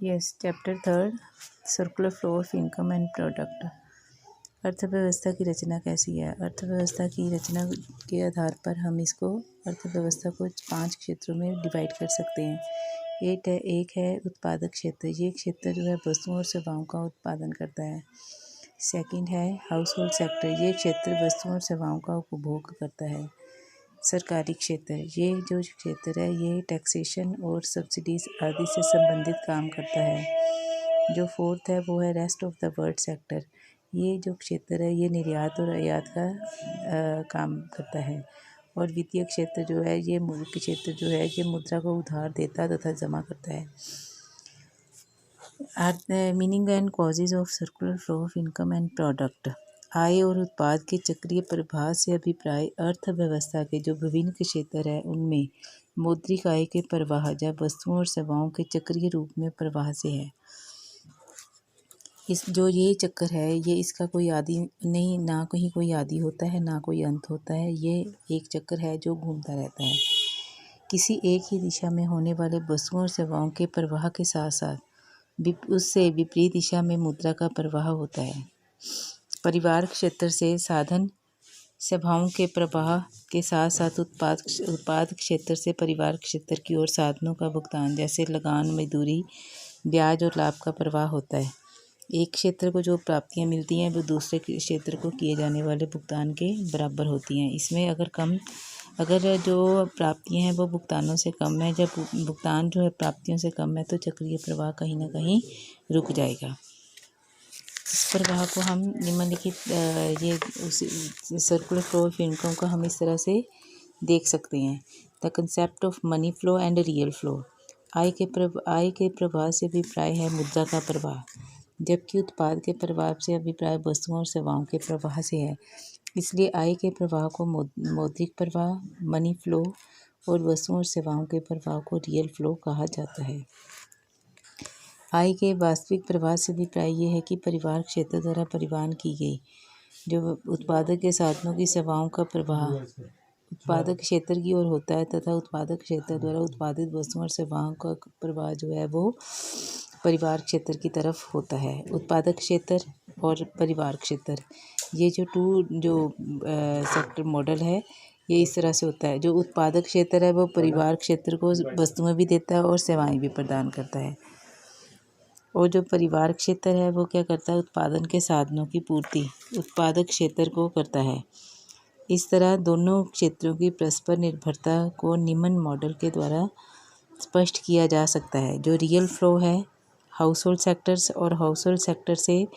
Yes, chapter third, circular flow of income and product. अर्थव्यवस्था की रचना कैसी है? अर्थव्यवस्था की रचना के आधार पर हम इसको अर्थव्यवस्था को 5 क्षेत्रों में डिवाइड कर सकते हैं। एक है उत्पादक क्षेत्र। ये क्षेत्र जो है वस्तुओं और सेवाओं का उत्पादन करता है। सेकंड है हाउस होल्ड सेक्टर। ये क्षेत्र वस्तुओं और सेवाओं का उपभोग करता है। सरकारी क्षेत्र, ये जो क्षेत्र है ये टैक्सेशन और सब्सिडीज आदि से संबंधित काम करता है। जो फोर्थ है वो है rest of the world sector. ये जो क्षेत्र है ये निर्यात और आयात का काम करता है। और वित्तीय क्षेत्र जो है ये मुल्क क्षेत्र जो है ये मुद्रा को उधार देता तथा जमा करता है। Meaning and causes of circular flow of income and product. आय और उत्पाद के चक्रीय प्रवाह से अभिप्राय अर्थव्यवस्था के जो विभिन्न क्षेत्र है उनमें मौद्रिक आय के प्रवाह या वस्तुओं और सेवाओं के चक्रीय रूप में प्रवाह से है। ये चक्कर है ये इसका कोई आदि नहीं, ना कहीं कोई आदि होता है ना कोई अंत होता है। ये एक चक्कर है जो घूमता रहता है। किसी एक ही दिशा में होने वाले वस्तुओं और सेवाओं के प्रवाह के साथ साथ उससे विपरीत दिशा में मुद्रा का प्रवाह होता है। परिवार क्षेत्र से साधन सेवाओं के प्रवाह के साथ साथ उत्पाद क्षेत्र से परिवार क्षेत्र की ओर साधनों का भुगतान जैसे लगान, मजदूरी, ब्याज और लाभ का प्रवाह होता है। एक क्षेत्र को जो प्राप्तियां मिलती हैं वो दूसरे क्षेत्र को किए जाने वाले भुगतान के बराबर होती हैं। इसमें अगर जो प्राप्तियां हैं वो भुगतानों से कम है, जब भुगतान जो है प्राप्तियों से कम है तो चक्रीय प्रवाह कहीं ना कहीं रुक जाएगा। इस प्रवाह को हम निम्नलिखित ये सर्कुलर फ्लो ऑफ इनकम को हम इस तरह से देख सकते हैं। The concept of money flow and real flow. आय के प्रवाह से अभिप्राय है मुद्रा का प्रवाह, जबकि उत्पाद के प्रवाह से अभिप्राय वस्तुओं और सेवाओं के प्रवाह से है। इसलिए आय के प्रवाह को मौद्रिक प्रवाह, मनी फ्लो और वस्तुओं और सेवाओं के प्रवाह को रियल फ्लो कहा जाता है। आय के वास्तविक प्रवाह से अभिप्राय ये है कि परिवार क्षेत्र द्वारा परिवहन की गई जो उत्पादक के साधनों की सेवाओं का प्रवाह उत्पादक क्षेत्र की ओर होता है तथा उत्पादक क्षेत्र द्वारा उत्पादित वस्तुओं और सेवाओं का प्रवाह जो है वो परिवार क्षेत्र की तरफ होता है। उत्पादक क्षेत्र और परिवार क्षेत्र, ये जो सेक्टर मॉडल है ये इस तरह से होता है। जो उत्पादक क्षेत्र है वो परिवार क्षेत्र को वस्तुएं भी देता है और सेवाएं भी प्रदान करता है, और जो परिवार क्षेत्र है वो क्या करता है, उत्पादन के साधनों की पूर्ति उत्पादक क्षेत्र को करता है। इस तरह दोनों क्षेत्रों की परस्पर निर्भरता को निम्न मॉडल के द्वारा स्पष्ट किया जा सकता है। जो रियल फ्लो है हाउस होल्ड सेक्टर्स, और हाउस होल्ड सेक्टर से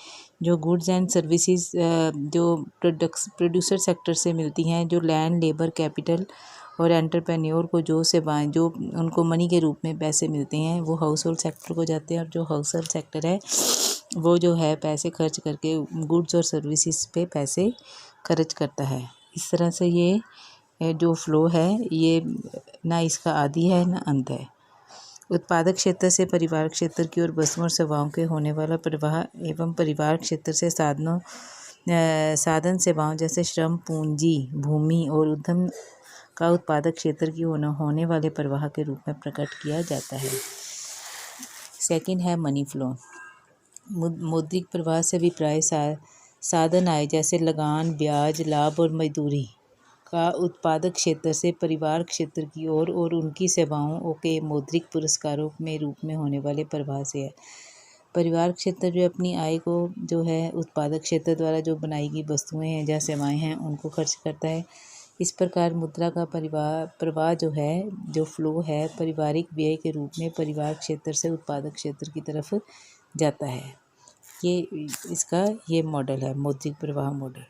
जो गुड्स एंड सर्विसेज जो प्रोड्यूसर सेक्टर से मिलती हैं, जो लैंड, लेबर, कैपिटल और एंटरप्रेन्योर को जो सेवाएं जो उनको मनी के रूप में पैसे मिलते हैं वो हाउस होल्ड सेक्टर को जाते हैं। और जो हाउस होल्ड सेक्टर है वो जो है पैसे खर्च करके गुड्स और सर्विसेज पे पैसे खर्च करता है। इस तरह से ये जो फ्लो है ये ना इसका आदि है ना अंत है। उत्पादक क्षेत्र से परिवार क्षेत्र की ओर वस्तुओं और सेवाओं के होने वाला प्रवाह एवं परिवार क्षेत्र से साधन सेवाओं जैसे श्रम, पूंजी, भूमि और उद्यम का उत्पादक क्षेत्र की होने वाले प्रवाह के रूप में प्रकट किया जाता है। सेकंड है मनी फ्लो। मौद्रिक प्रवाह से अभिप्राय साधन आय जैसे लगान, ब्याज, लाभ और मजदूरी का उत्पादक क्षेत्र से परिवार क्षेत्र की ओर और उनकी सेवाओं के मौद्रिक पुरस्कारों में रूप में होने वाले प्रवाह से है। परिवार क्षेत्र जो अपनी आय को जो है उत्पादक क्षेत्र द्वारा जो बनाई गई वस्तुएं हैं या सेवाएं हैं उनको खर्च करता है। इस प्रकार मुद्रा का प्रवाह जो है जो फ्लो है पारिवारिक व्यय के रूप में परिवार क्षेत्र से उत्पादक क्षेत्र की तरफ जाता है। ये इसका ये मॉडल है मौद्रिक प्रवाह मॉडल।